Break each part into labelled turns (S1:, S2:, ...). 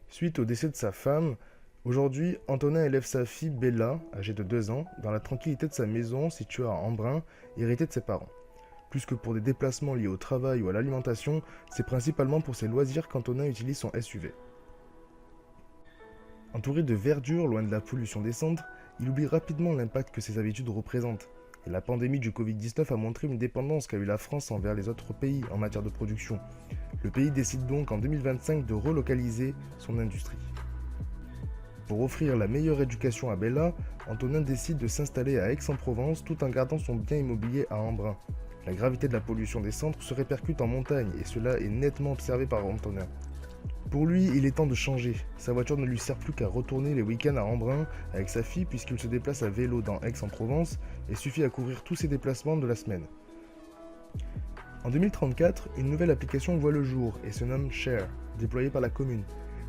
S1: Suite au décès de sa femme, aujourd'hui, Antonin élève sa fille Bella, âgée de 2 ans, dans la tranquillité de sa maison située à Embrun, héritée de ses parents. Plus que pour des déplacements liés au travail ou à l'alimentation, c'est principalement pour ses loisirs qu'Antonin utilise son SUV. Entouré de verdure, loin de la pollution des centres, il oublie rapidement l'impact que ses habitudes représentent. Et la pandémie du Covid-19 a montré une dépendance qu'a eu la France envers les autres pays en matière de production. Le pays décide donc en 2025 de relocaliser son industrie. Pour offrir la meilleure éducation à Bella, Antonin décide de s'installer à Aix-en-Provence tout en gardant son bien immobilier à Embrun. La gravité de la pollution des centres se répercute en montagne et cela est nettement observé par Antonin. Pour lui, il est temps de changer. Sa voiture ne lui sert plus qu'à retourner les week-ends à Embrun avec sa fille puisqu'il se déplace à vélo dans Aix-en-Provence et suffit à couvrir tous ses déplacements de la semaine. En 2034, une nouvelle application voit le jour et se nomme Share, déployée par la commune.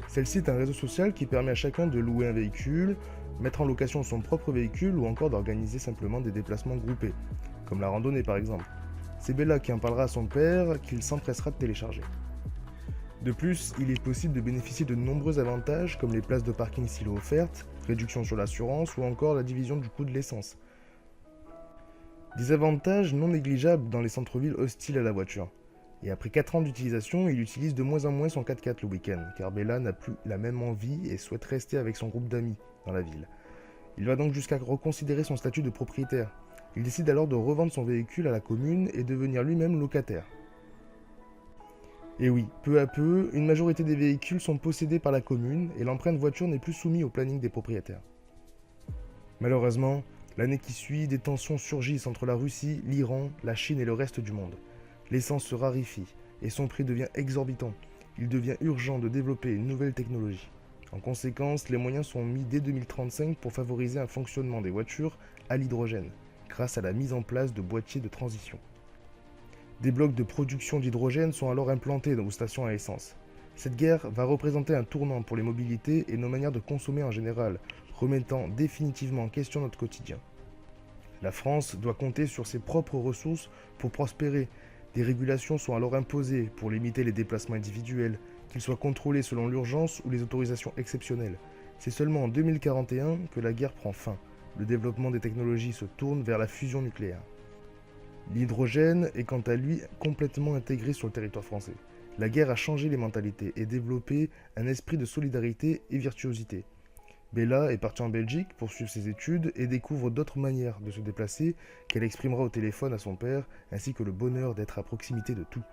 S1: Celle-ci est un réseau social qui permet à chacun de louer un véhicule, mettre en location son propre véhicule ou encore d'organiser simplement des déplacements groupés, comme la randonnée par exemple. C'est Bella qui en parlera à son père, qu'il s'empressera de télécharger. De plus, il est possible de bénéficier de nombreux avantages comme les places de parking silo offertes, réduction sur l'assurance ou encore la division du coût de l'essence. Des avantages non négligeables dans les centres-villes hostiles à la voiture. Et après 4 ans d'utilisation, il utilise de moins en moins son 4x4 le week-end, car Bella n'a plus la même envie et souhaite rester avec son groupe d'amis dans la ville. Il va donc jusqu'à reconsidérer son statut de propriétaire. Il décide alors de revendre son véhicule à la commune et devenir lui-même locataire. Et oui, peu à peu, une majorité des véhicules sont possédés par la commune et l'empreinte voiture n'est plus soumise au planning des propriétaires. Malheureusement, l'année qui suit, des tensions surgissent entre la Russie, l'Iran, la Chine et le reste du monde. L'essence se raréfie et son prix devient exorbitant. Il devient urgent de développer une nouvelle technologie. En conséquence, les moyens sont mis dès 2035 pour favoriser un fonctionnement des voitures à l'hydrogène, grâce à la mise en place de boîtiers de transition. Des blocs de production d'hydrogène sont alors implantés dans vos stations à essence. Cette guerre va représenter un tournant pour les mobilités et nos manières de consommer en général, remettant définitivement en question notre quotidien. La France doit compter sur ses propres ressources pour prospérer. Des régulations sont alors imposées pour limiter les déplacements individuels, qu'ils soient contrôlés selon l'urgence ou les autorisations exceptionnelles. C'est seulement en 2041 que la guerre prend fin. Le développement des technologies se tourne vers la fusion nucléaire. L'hydrogène est quant à lui complètement intégré sur le territoire français. La guerre a changé les mentalités et développé un esprit de solidarité et virtuosité. Bella est partie en Belgique pour suivre ses études et découvre d'autres manières de se déplacer qu'elle exprimera au téléphone à son père, ainsi que le bonheur d'être à proximité de tout.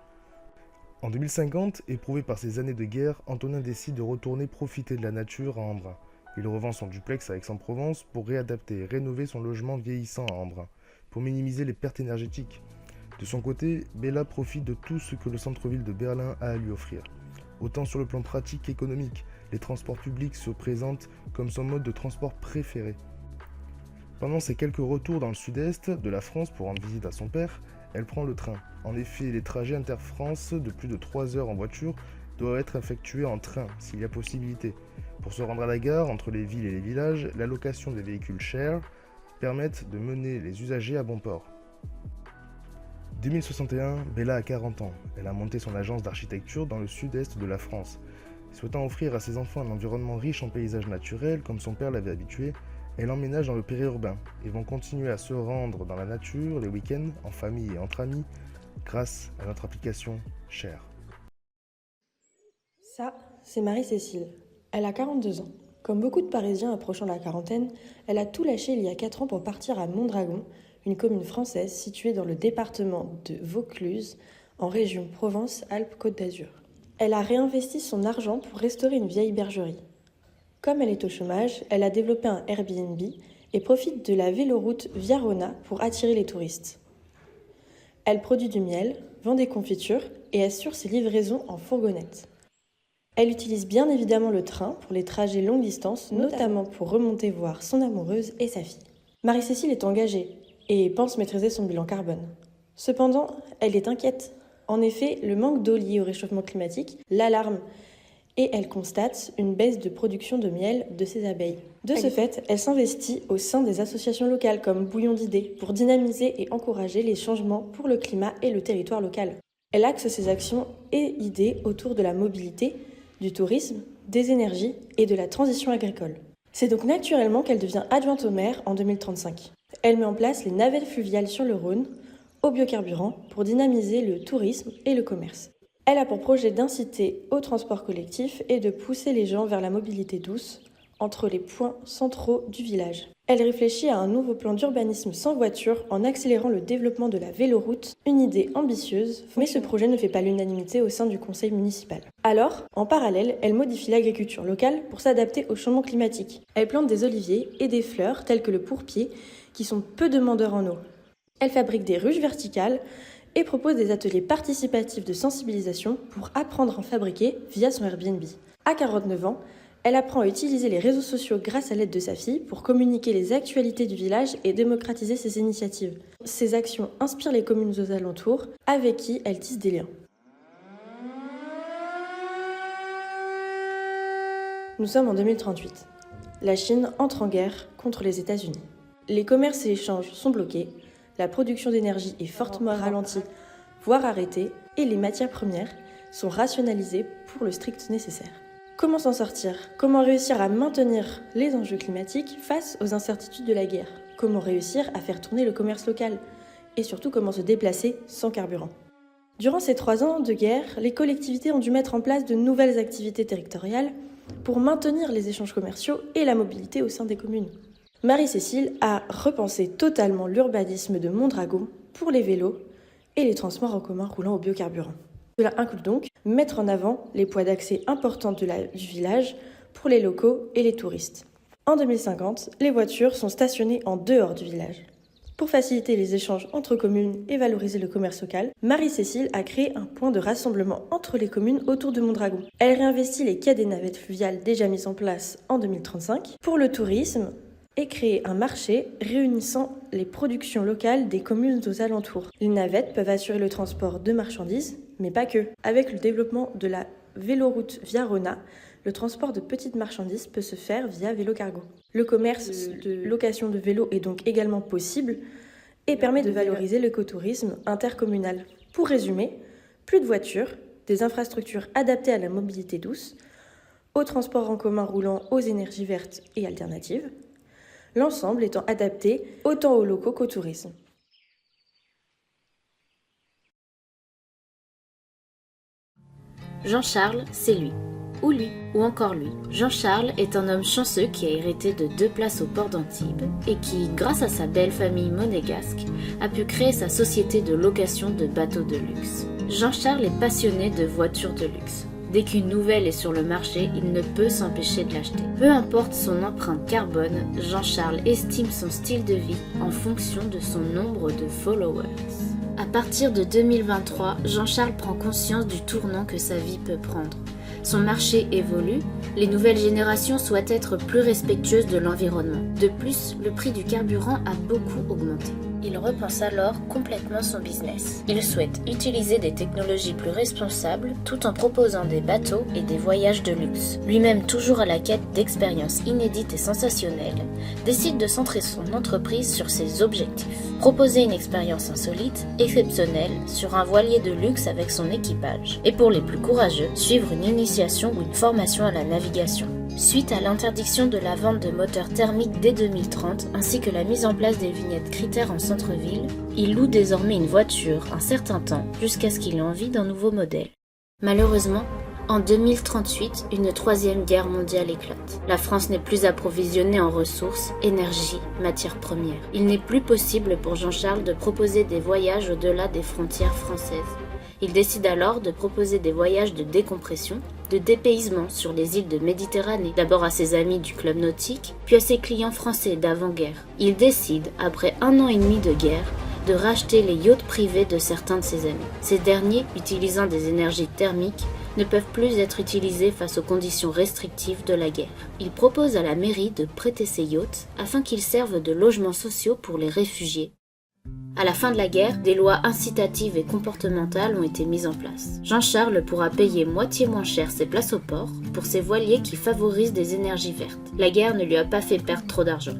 S1: En 2050, éprouvé par ces années de guerre, Antonin décide de retourner profiter de la nature à Embrun. Il revend son duplex à Aix-en-Provence pour réadapter et rénover son logement vieillissant à Embrun, pour minimiser les pertes énergétiques. De son côté, Bella profite de tout ce que le centre-ville de Berlin a à lui offrir. Autant sur le plan pratique qu'économique, les transports publics se présentent comme son mode de transport préféré. Pendant ses quelques retours dans le sud-est de la France pour rendre visite à son père, elle prend le train. En effet, les trajets inter-France de plus de 3 heures en voiture doivent être effectués en train, s'il y a possibilité. Pour se rendre à la gare, entre les villes et les villages, la location des véhicules Share permettent de mener les usagers à bon port. 2061, Bella a 40 ans. Elle a monté son agence d'architecture dans le sud-est de la France. Souhaitant offrir à ses enfants un environnement riche en paysages naturels, comme son père l'avait habitué, elle emménage dans le périurbain et vont continuer à se rendre dans la nature les week-ends, en famille et entre amis, grâce à notre application Share.
S2: Ça, c'est Marie-Cécile. Elle a 42 ans. Comme beaucoup de Parisiens approchant la quarantaine, elle a tout lâché il y a 4 ans pour partir à Mondragon, une commune française située dans le département de Vaucluse, en région Provence-Alpes-Côte d'Azur. Elle a réinvesti son argent pour restaurer une vieille bergerie. Comme elle est au chômage, elle a développé un Airbnb et profite de la véloroute Via-Rona pour attirer les touristes. Elle produit du miel, vend des confitures et assure ses livraisons en fourgonnette. Elle utilise bien évidemment le train pour les trajets longue distance, notamment pour remonter voir son amoureuse et sa fille. Marie-Cécile est engagée et pense maîtriser son bilan carbone. Cependant, elle est inquiète. En effet, le manque d'eau lié au réchauffement climatique l'alarme et elle constate une baisse de production de miel de ses abeilles. De ce fait, elle s'investit au sein des associations locales comme Bouillon d'idées pour dynamiser et encourager les changements pour le climat et le territoire local. Elle axe ses actions et idées autour de la mobilité, du tourisme, des énergies et de la transition agricole. C'est donc naturellement qu'elle devient adjointe au maire en 2035. Elle met en place les navettes fluviales sur le Rhône, au biocarburant, pour dynamiser le tourisme et le commerce. Elle a pour projet d'inciter au transport collectif et de pousser les gens vers la mobilité douce entre les points centraux du village. Elle réfléchit à un nouveau plan d'urbanisme sans voiture en accélérant le développement de la véloroute, une idée ambitieuse, mais ce projet ne fait pas l'unanimité au sein du conseil municipal. Alors, en parallèle, elle modifie l'agriculture locale pour s'adapter au changement climatique. Elle plante des oliviers et des fleurs telles que le pourpier, qui sont peu demandeurs en eau. Elle fabrique des ruches verticales et propose des ateliers participatifs de sensibilisation pour apprendre à en fabriquer via son Airbnb. À 49 ans, elle apprend à utiliser les réseaux sociaux grâce à l'aide de sa fille pour communiquer les actualités du village et démocratiser ses initiatives. Ses actions inspirent les communes aux alentours, avec qui elle tisse des liens. Nous sommes en 2038. La Chine entre en guerre contre les États-Unis. Les commerces et échanges sont bloqués, la production d'énergie est fortement ralentie, voire arrêtée, et les matières premières sont rationalisées pour le strict nécessaire. Comment s'en sortir? Comment réussir à maintenir les enjeux climatiques face aux incertitudes de la guerre? Comment réussir à faire tourner le commerce local? Et surtout, comment se déplacer sans carburant? Durant ces 3 ans de guerre, les collectivités ont dû mettre en place de nouvelles activités territoriales pour maintenir les échanges commerciaux et la mobilité au sein des communes. Marie-Cécile a repensé totalement l'urbanisme de Mondragon pour les vélos et les transports en commun roulant au biocarburant. Cela inclut donc mettre en avant les points d'accès importants du village pour les locaux et les touristes. En 2050, les voitures sont stationnées en dehors du village. Pour faciliter les échanges entre communes et valoriser le commerce local, Marie-Cécile a créé un point de rassemblement entre les communes autour de Mondragon. Elle réinvestit les quais des navettes fluviales déjà mises en place en 2035 pour le tourisme et créer un marché réunissant les productions locales des communes aux alentours. Les navettes peuvent assurer le transport de marchandises, mais pas que. Avec le développement de la véloroute via Rona, le transport de petites marchandises peut se faire via vélo-cargo. Le commerce de location de vélos est donc également possible et permet de valoriser l'écotourisme intercommunal. Pour résumer, plus de voitures, des infrastructures adaptées à la mobilité douce, au transport en commun roulant aux énergies vertes et alternatives, l'ensemble étant adapté autant aux locaux qu'au tourisme.
S3: Jean-Charles, c'est lui. Ou lui, ou encore lui. Jean-Charles est un homme chanceux qui a hérité de 2 places au port d'Antibes et qui, grâce à sa belle famille monégasque, a pu créer sa société de location de bateaux de luxe. Jean-Charles est passionné de voitures de luxe. Dès qu'une nouvelle est sur le marché, il ne peut s'empêcher de l'acheter. Peu importe son empreinte carbone, Jean-Charles estime son style de vie en fonction de son nombre de followers. À partir de 2023, Jean-Charles prend conscience du tournant que sa vie peut prendre. Son marché évolue, les nouvelles générations souhaitent être plus respectueuses de l'environnement. De plus, le prix du carburant a beaucoup augmenté. Il repense alors complètement son business. Il souhaite utiliser des technologies plus responsables tout en proposant des bateaux et des voyages de luxe. Lui-même toujours à la quête d'expériences inédites et sensationnelles, décide de centrer son entreprise sur ses objectifs. Proposer une expérience insolite, exceptionnelle, sur un voilier de luxe avec son équipage. Et pour les plus courageux, suivre une initiation ou une formation à la navigation. Suite à l'interdiction de la vente de moteurs thermiques dès 2030, ainsi que la mise en place des vignettes critères en centre-ville, il loue désormais une voiture un certain temps, jusqu'à ce qu'il ait envie d'un nouveau modèle. Malheureusement, en 2038, une 3e guerre mondiale éclate. La France n'est plus approvisionnée en ressources, énergie, matières premières. Il n'est plus possible pour Jean-Charles de proposer des voyages au-delà des frontières françaises. Il décide alors de proposer des voyages de décompression, de dépaysement sur les îles de Méditerranée, d'abord à ses amis du club nautique, puis à ses clients français d'avant-guerre. Il décide, après 1 an et demi de guerre, de racheter les yachts privés de certains de ses amis. Ces derniers, utilisant des énergies thermiques, ne peuvent plus être utilisés face aux conditions restrictives de la guerre. Il propose à la mairie de prêter ces yachts afin qu'ils servent de logements sociaux pour les réfugiés. À la fin de la guerre, des lois incitatives et comportementales ont été mises en place. Jean-Charles pourra payer moitié moins cher ses places au port pour ses voiliers qui favorisent des énergies vertes. La guerre ne lui a pas fait perdre trop d'argent.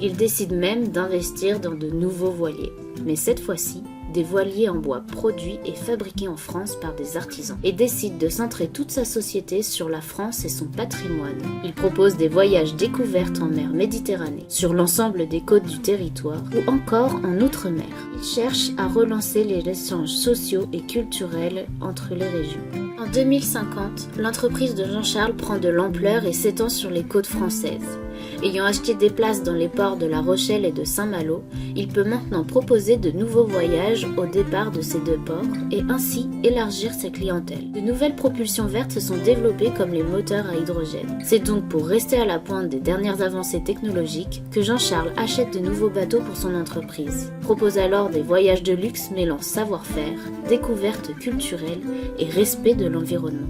S3: Il décide même d'investir dans de nouveaux voiliers, mais cette fois-ci des voiliers en bois produits et fabriqués en France par des artisans et décide de centrer toute sa société sur la France et son patrimoine. Il propose des voyages découvertes en mer Méditerranée, sur l'ensemble des côtes du territoire ou encore en outre-mer. Il cherche à relancer les échanges sociaux et culturels entre les régions. En 2050, l'entreprise de Jean-Charles prend de l'ampleur et s'étend sur les côtes françaises. Ayant acheté des places dans les ports de La Rochelle et de Saint-Malo, il peut maintenant proposer de nouveaux voyages au départ de ces deux ports et ainsi élargir sa clientèle. De nouvelles propulsions vertes se sont développées comme les moteurs à hydrogène. C'est donc pour rester à la pointe des dernières avancées technologiques que Jean-Charles achète de nouveaux bateaux pour son entreprise. Propose alors des voyages de luxe mêlant savoir-faire, découverte culturelle et respect de l'environnement.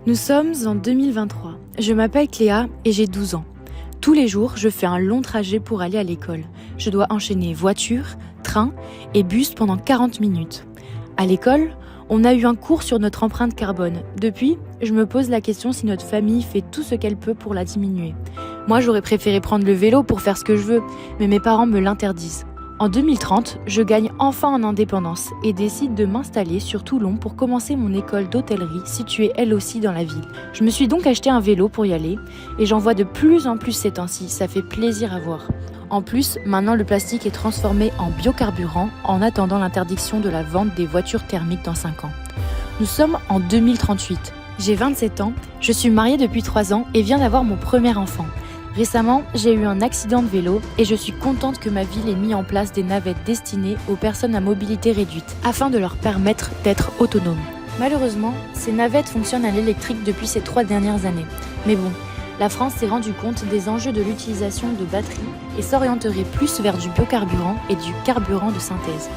S4: Nous sommes en 2023. Je m'appelle Cléa et j'ai 12 ans. Tous les jours, je fais un long trajet pour aller à l'école. Je dois enchaîner voiture, train et bus pendant 40 minutes. À l'école, on a eu un cours sur notre empreinte carbone. Depuis, je me pose la question si notre famille fait tout ce qu'elle peut pour la diminuer. Moi, j'aurais préféré prendre le vélo pour faire ce que je veux, mais mes parents me l'interdisent. En 2030, je gagne enfin en indépendance et décide de m'installer sur Toulon pour commencer mon école d'hôtellerie située elle aussi dans la ville. Je me suis donc acheté un vélo pour y aller et j'en vois de plus en plus ces temps-ci, ça fait plaisir à voir. En plus, maintenant le plastique est transformé en biocarburant en attendant l'interdiction de la vente des voitures thermiques dans 5 ans. Nous sommes en 2038. J'ai 27 ans, je suis mariée depuis 3 ans et viens d'avoir mon premier enfant. Récemment, j'ai eu un accident de vélo et je suis contente que ma ville ait mis en place des navettes destinées aux personnes à mobilité réduite, afin de leur permettre d'être autonomes. Malheureusement, ces navettes fonctionnent à l'électrique depuis ces 3 dernières années. Mais bon, la France s'est rendu compte des enjeux de l'utilisation de batteries et s'orienterait plus vers du biocarburant et du carburant de synthèse.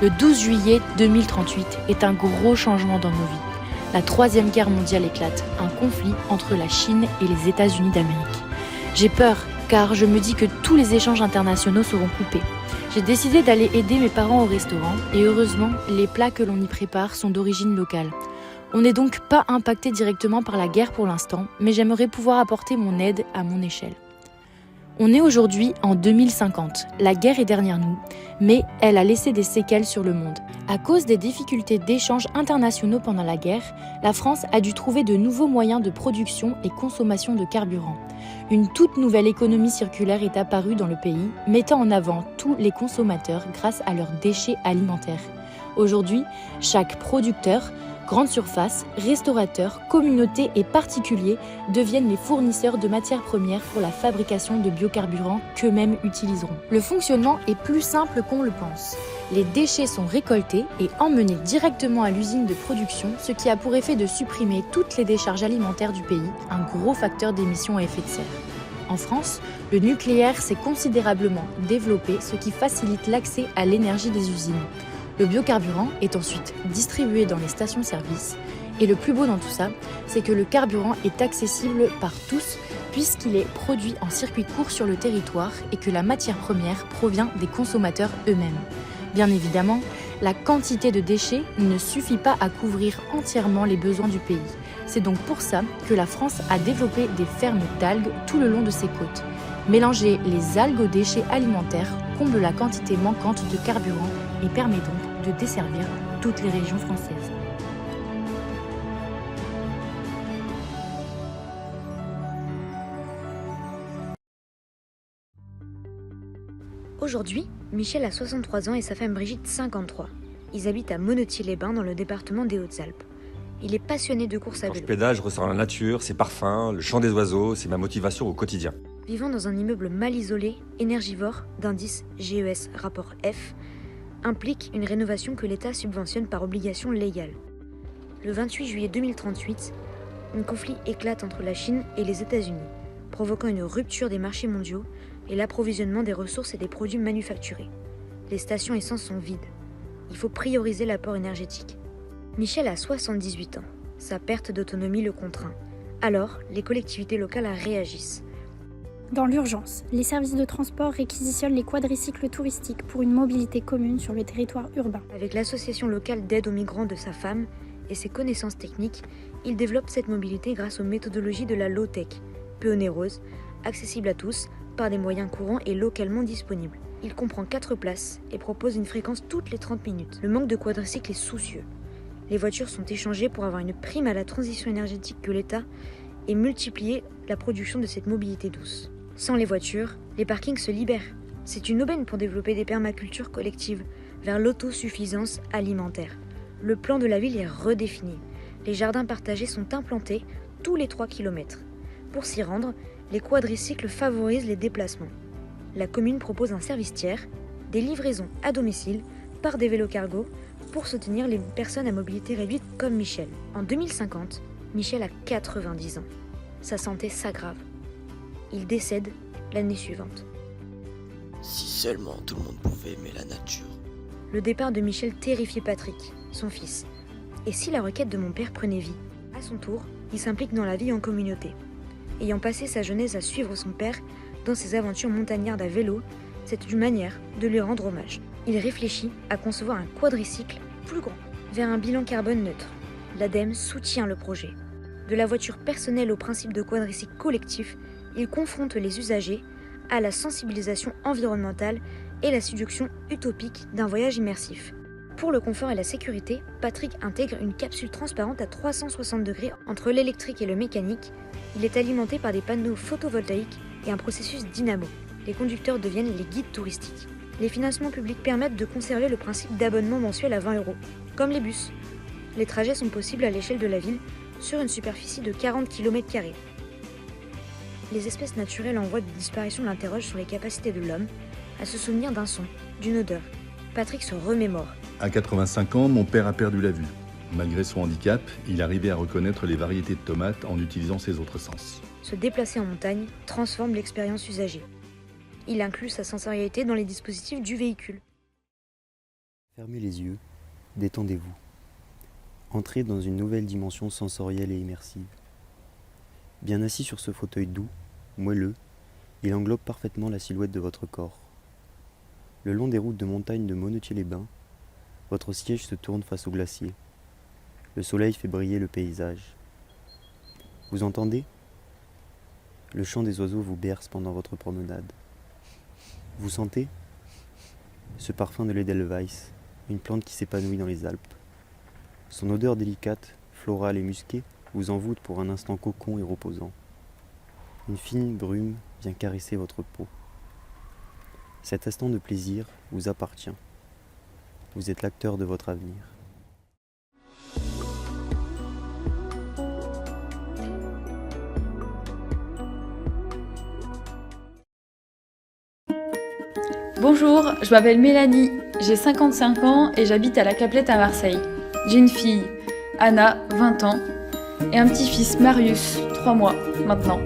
S4: Le 12 juillet 2038 est un gros changement dans nos vies. La 3e guerre mondiale éclate, un conflit entre la Chine et les États-Unis d'Amérique. J'ai peur, car je me dis que tous les échanges internationaux seront coupés. J'ai décidé d'aller aider mes parents au restaurant, et heureusement, les plats que l'on y prépare sont d'origine locale. On n'est donc pas impacté directement par la guerre pour l'instant, mais j'aimerais pouvoir apporter mon aide à mon échelle. On est aujourd'hui en 2050, la guerre est derrière nous, mais elle a laissé des séquelles sur le monde. À cause des difficultés d'échanges internationaux pendant la guerre, la France a dû trouver de nouveaux moyens de production et consommation de carburant. Une toute nouvelle économie circulaire est apparue dans le pays, mettant en avant tous les consommateurs grâce à leurs déchets alimentaires. Aujourd'hui, chaque producteur, grande surface, restaurateurs, communautés et particuliers deviennent les fournisseurs de matières premières pour la fabrication de biocarburants qu'eux-mêmes utiliseront. Le fonctionnement est plus simple qu'on le pense. Les déchets sont récoltés et emmenés directement à l'usine de production, ce qui a pour effet de supprimer toutes les décharges alimentaires du pays, un gros facteur d'émissions à effet de serre. En France, le nucléaire s'est considérablement développé, ce qui facilite l'accès à l'énergie des usines. Le biocarburant est ensuite distribué dans les stations-service et le plus beau dans tout ça, c'est que le carburant est accessible par tous puisqu'il est produit en circuit court sur le territoire et que la matière première provient des consommateurs eux-mêmes. Bien évidemment, la quantité de déchets ne suffit pas à couvrir entièrement les besoins du pays. C'est donc pour ça que la France a développé des fermes d'algues tout le long de ses côtes. Mélanger les algues aux déchets alimentaires comble la quantité manquante de carburant et permet donc de desservir toutes les régions françaises.
S5: Aujourd'hui, Michel a 63 ans et sa femme Brigitte 53. Ils habitent à Monetier-les-Bains dans le département des Hautes-Alpes. Il est passionné de course à vélo.
S6: Quand je pédale, je ressens la nature, ses parfums, le chant des oiseaux, c'est ma motivation au quotidien.
S5: Vivant dans un immeuble mal isolé, énergivore, d'indice GES rapport F, implique une rénovation que l'État subventionne par obligation légale. Le 28 juillet 2038, un conflit éclate entre la Chine et les États-Unis, provoquant une rupture des marchés mondiaux et l'approvisionnement des ressources et des produits manufacturés. Les stations essence sont vides. Il faut prioriser l'apport énergétique. Michel a 78 ans. Sa perte d'autonomie le contraint. Alors, les collectivités locales réagissent.
S7: Dans l'urgence, les services de transport réquisitionnent les quadricycles touristiques pour une mobilité commune sur le territoire urbain.
S5: Avec l'association locale d'aide aux migrants de sa femme et ses connaissances techniques, il développe cette mobilité grâce aux méthodologies de la low-tech, peu onéreuses, accessible à tous par des moyens courants et localement disponibles. Il comprend 4 places et propose une fréquence toutes les 30 minutes. Le manque de quadricycles est soucieux. Les voitures sont échangées pour avoir une prime à la transition énergétique que l'État et multiplier la production de cette mobilité douce. Sans les voitures, les parkings se libèrent. C'est une aubaine pour développer des permacultures collectives vers l'autosuffisance alimentaire. Le plan de la ville est redéfini. Les jardins partagés sont implantés tous les 3 km. Pour s'y rendre, les quadricycles favorisent les déplacements. La commune propose un service tiers, des livraisons à domicile par des vélos cargo pour soutenir les personnes à mobilité réduite comme Michel. En 2050, Michel a 90 ans. Sa santé s'aggrave. Il décède l'année suivante.
S8: Si seulement tout le monde pouvait aimer la nature.
S5: Le départ de Michel terrifiait Patrick, son fils. Et si la requête de mon père prenait vie? À son tour, il s'implique dans la vie en communauté. Ayant passé sa jeunesse à suivre son père dans ses aventures montagnardes à vélo, c'est une manière de lui rendre hommage. Il réfléchit à concevoir un quadricycle plus grand, vers un bilan carbone neutre. L'ADEME soutient le projet. De la voiture personnelle au principe de quadricycle collectif, il confronte les usagers à la sensibilisation environnementale et la séduction utopique d'un voyage immersif. Pour le confort et la sécurité, Patrick intègre une capsule transparente à 360 degrés entre l'électrique et le mécanique. Il est alimenté par des panneaux photovoltaïques et un processus dynamo. Les conducteurs deviennent les guides touristiques. Les financements publics permettent de conserver le principe d'abonnement mensuel à 20 €, comme les bus. Les trajets sont possibles à l'échelle de la ville sur une superficie de 40 km². Les espèces naturelles en voie de disparition l'interrogent sur les capacités de l'homme à se souvenir d'un son, d'une odeur. Patrick se remémore.
S9: À 85 ans, mon père a perdu la vue. Malgré son handicap, il arrivait à reconnaître les variétés de tomates en utilisant ses autres sens.
S5: Se déplacer en montagne transforme l'expérience usagée. Il inclut sa sensorialité dans les dispositifs du véhicule.
S10: Fermez les yeux, détendez-vous. Entrez dans une nouvelle dimension sensorielle et immersive. Bien assis sur ce fauteuil doux, moelleux, il englobe parfaitement la silhouette de votre corps. Le long des routes de montagne de Monetier-les-Bains, votre siège se tourne face au glacier. Le soleil fait briller le paysage. Vous entendez? Le chant des oiseaux vous berce pendant votre promenade. Vous sentez? Ce parfum de l'Edelweiss, une plante qui s'épanouit dans les Alpes. Son odeur délicate, florale et musquée vous envoûte pour un instant cocon et reposant. Une fine brume vient caresser votre peau. Cet instant de plaisir vous appartient. Vous êtes l'acteur de votre avenir.
S11: Bonjour, je m'appelle Mélanie, j'ai 55 ans et j'habite à la Caplette à Marseille. J'ai une fille, Anna, 20 ans, et un petit-fils, Marius, 3 mois maintenant.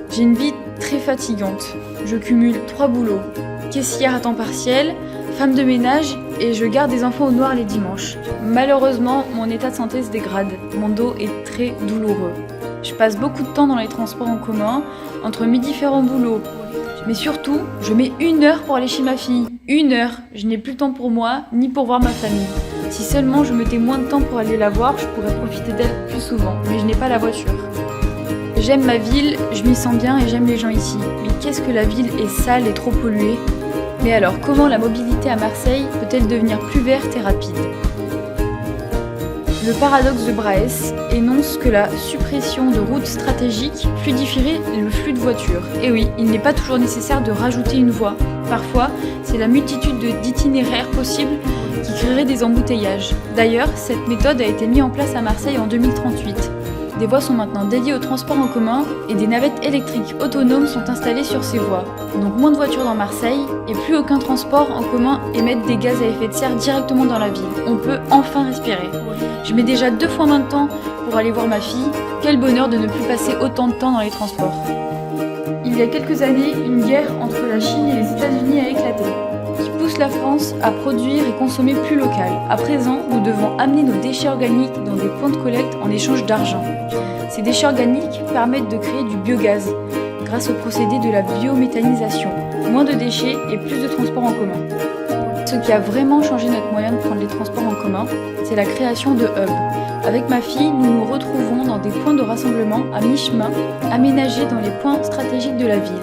S11: J'ai une vie très fatigante. Je cumule 3 boulots. Caissière à temps partiel, femme de ménage et je garde des enfants au noir les dimanches. Malheureusement, mon état de santé se dégrade. Mon dos est très douloureux. Je passe beaucoup de temps dans les transports en commun, entre mes différents boulots. Mais surtout, je mets 1 heure pour aller chez ma fille. 1 heure. Je n'ai plus le temps pour moi, ni pour voir ma famille. Si seulement je mettais moins de temps pour aller la voir, je pourrais profiter d'elle plus souvent. Mais je n'ai pas la voiture. J'aime ma ville, je m'y sens bien et j'aime les gens ici. Mais qu'est-ce que la ville est sale et trop polluée. Mais alors, comment la mobilité à Marseille peut-elle devenir plus verte et rapide? Le paradoxe de Braès énonce que la suppression de routes stratégiques fluidifierait le flux de voitures. Et oui, il n'est pas toujours nécessaire de rajouter une voie. Parfois, c'est la multitude d'itinéraires possibles qui créerait des embouteillages. D'ailleurs, cette méthode a été mise en place à Marseille en 2038. Des voies sont maintenant dédiées au transport en commun et des navettes électriques autonomes sont installées sur ces voies. Donc moins de voitures dans Marseille et plus aucun transport en commun émettre des gaz à effet de serre directement dans la ville. On peut enfin respirer. Je mets déjà 2 fois moins de temps pour aller voir ma fille. Quel bonheur de ne plus passer autant de temps dans les transports. Il y a quelques années, une guerre entre la Chine et les États-Unis a éclaté, qui pousse la France à produire et consommer plus local. À présent, nous devons amener nos déchets organiques dans des points de collecte en échange d'argent. Ces déchets organiques permettent de créer du biogaz grâce au procédé de la biométhanisation. Moins de déchets et plus de transports en commun. Ce qui a vraiment changé notre moyen de prendre les transports en commun, c'est la création de hubs. Avec ma fille, nous nous retrouvons dans des points de rassemblement à mi-chemin, aménagés dans les points stratégiques de la ville.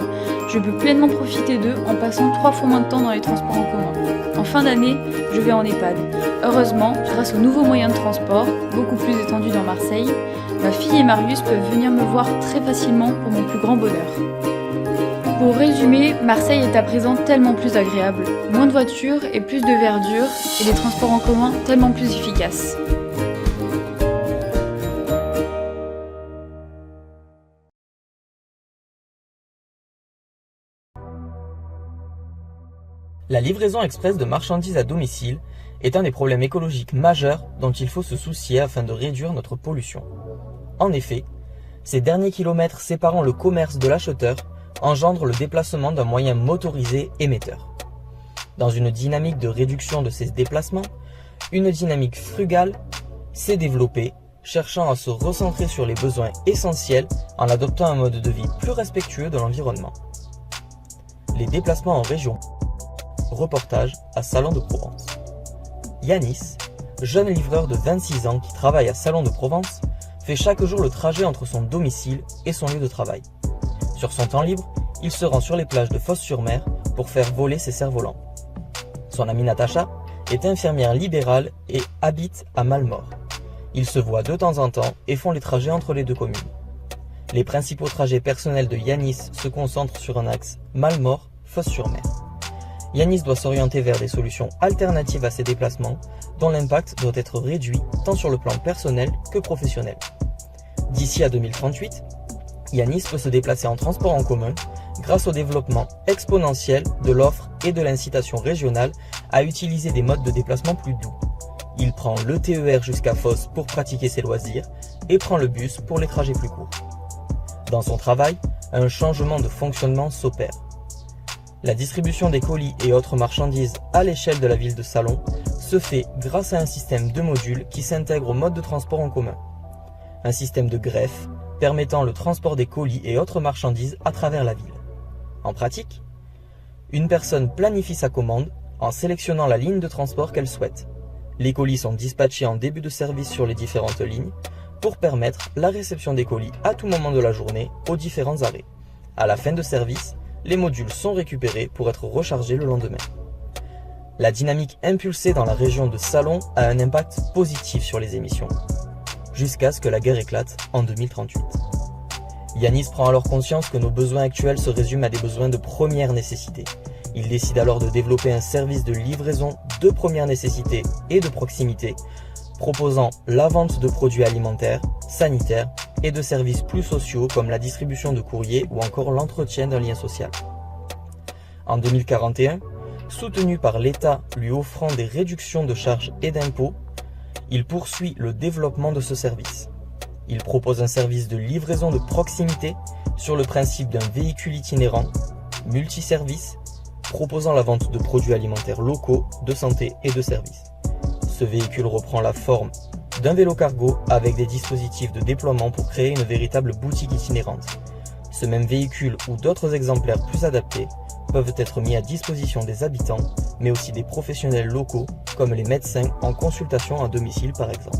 S11: Je peux pleinement profiter d'eux en passant 3 fois moins de temps dans les transports en commun. En fin d'année, je vais en EHPAD. Heureusement, grâce aux nouveaux moyens de transport, beaucoup plus étendus dans Marseille, ma fille et Marius peuvent venir me voir très facilement pour mon plus grand bonheur. Pour résumer, Marseille est à présent tellement plus agréable. Moins de voitures et plus de verdure, et des transports en commun tellement plus efficaces.
S12: La livraison express de marchandises à domicile est un des problèmes écologiques majeurs dont il faut se soucier afin de réduire notre pollution. En effet, ces derniers kilomètres séparant le commerce de l'acheteur engendrent le déplacement d'un moyen motorisé émetteur. Dans une dynamique de réduction de ces déplacements, une dynamique frugale s'est développée, cherchant à se recentrer sur les besoins essentiels en adoptant un mode de vie plus respectueux de l'environnement. Les déplacements en région. Reportage à Salon de Provence. Yanis, jeune livreur de 26 ans qui travaille à Salon de Provence, fait chaque jour le trajet entre son domicile et son lieu de travail. Sur son temps libre, il se rend sur les plages de Fos-sur-Mer pour faire voler ses cerfs-volants. Son amie Natacha est infirmière libérale et habite à Malmort. Ils se voient de temps en temps et font les trajets entre les deux communes. Les principaux trajets personnels de Yanis se concentrent sur un axe Malmort-Fos-sur-Mer. Yanis doit s'orienter vers des solutions alternatives à ces déplacements, dont l'impact doit être réduit tant sur le plan personnel que professionnel. D'ici à 2038, Yanis peut se déplacer en transport en commun grâce au développement exponentiel de l'offre et de l'incitation régionale à utiliser des modes de déplacement plus doux. Il prend le TER jusqu'à Fos pour pratiquer ses loisirs et prend le bus pour les trajets plus courts. Dans son travail, un changement de fonctionnement s'opère. La distribution des colis et autres marchandises à l'échelle de la ville de Salon se fait grâce à un système de modules qui s'intègre au mode de transport en commun. Un système de greffe permettant le transport des colis et autres marchandises à travers la ville. En pratique, une personne planifie sa commande en sélectionnant la ligne de transport qu'elle souhaite. Les colis sont dispatchés en début de service sur les différentes lignes pour permettre la réception des colis à tout moment de la journée aux différents arrêts. À la fin de service, les modules sont récupérés pour être rechargés le lendemain. La dynamique impulsée dans la région de Salon a un impact positif sur les émissions, jusqu'à ce que la guerre éclate en 2038. Yanis prend alors conscience que nos besoins actuels se résument à des besoins de première nécessité. Il décide alors de développer un service de livraison de première nécessité et de proximité, proposant la vente de produits alimentaires, sanitaires et de services plus sociaux comme la distribution de courrier ou encore l'entretien d'un lien social. En 2041, soutenu par l'État lui offrant des réductions de charges et d'impôts, il poursuit le développement de ce service. Il propose un service de livraison de proximité sur le principe d'un véhicule itinérant, multiservice, proposant la vente de produits alimentaires locaux, de santé et de services. Ce véhicule reprend la forme d'un vélo cargo avec des dispositifs de déploiement pour créer une véritable boutique itinérante. Ce même véhicule ou d'autres exemplaires plus adaptés peuvent être mis à disposition des habitants, mais aussi des professionnels locaux comme les médecins en consultation à domicile par exemple.